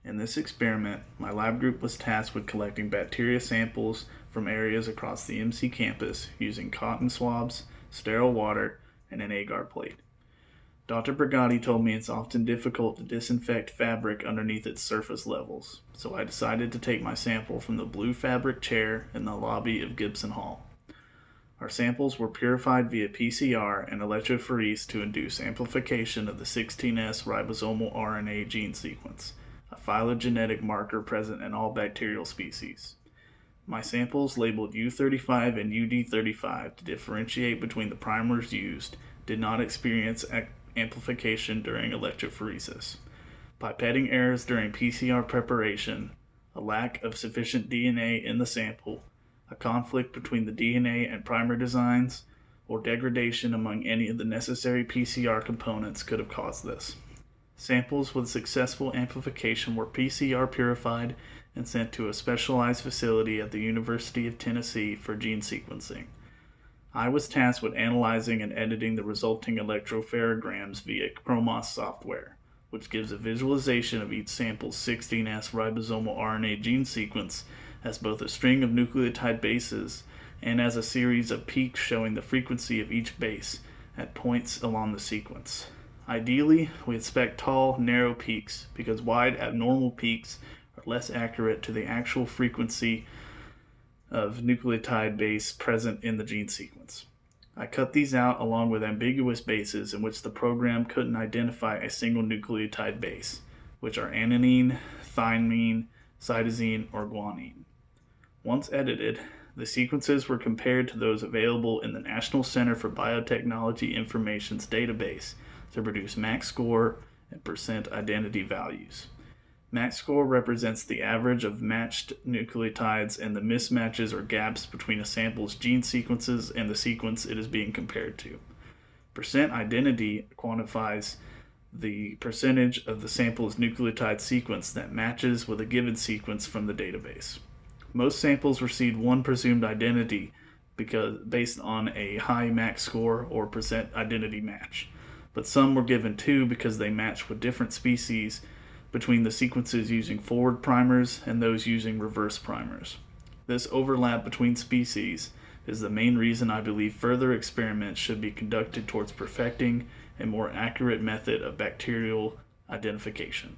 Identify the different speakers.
Speaker 1: In this experiment, my lab group was tasked with collecting bacteria samples from areas across the MC campus using cotton swabs, sterile water, and an agar plate. Dr. Brigatti told me it's often difficult to disinfect fabric underneath its surface levels, so I decided to take my sample from the blue fabric chair in the lobby of Gibson Hall. Our samples were purified via PCR and electrophoresis to induce amplification of the 16S ribosomal RNA gene sequence, a phylogenetic marker present in all bacterial species. My samples, labeled U35 and UD35 to differentiate between the primers used, did not experience amplification during electrophoresis. Pipetting errors during PCR preparation, a lack of sufficient DNA in the sample, a conflict between the DNA and primer designs, or degradation among any of the necessary PCR components could have caused this. Samples with successful amplification were PCR purified and sent to a specialized facility at the University of Tennessee for gene sequencing. I was tasked with analyzing and editing the resulting electropherograms via Chromos software, which gives a visualization of each sample's 16S ribosomal RNA gene sequence as both a string of nucleotide bases and as a series of peaks showing the frequency of each base at points along the sequence. Ideally, we expect tall, narrow peaks because wide, abnormal peaks are less accurate to the actual frequency of nucleotide base present in the gene sequence. I cut these out along with ambiguous bases in which the program couldn't identify a single nucleotide base, which are adenine, thymine, cytosine, or guanine. Once edited, the sequences were compared to those available in the National Center for Biotechnology Information's database to produce max score and percent identity values. Max score represents the average of matched nucleotides and the mismatches or gaps between a sample's gene sequences and the sequence it is being compared to. Percent identity quantifies the percentage of the sample's nucleotide sequence that matches with a given sequence from the database. Most samples received one presumed identity based on a high max score or percent identity match, but some were given two because they matched with different species between the sequences using forward primers and those using reverse primers. This overlap between species is the main reason I believe further experiments should be conducted towards perfecting a more accurate method of bacterial identification.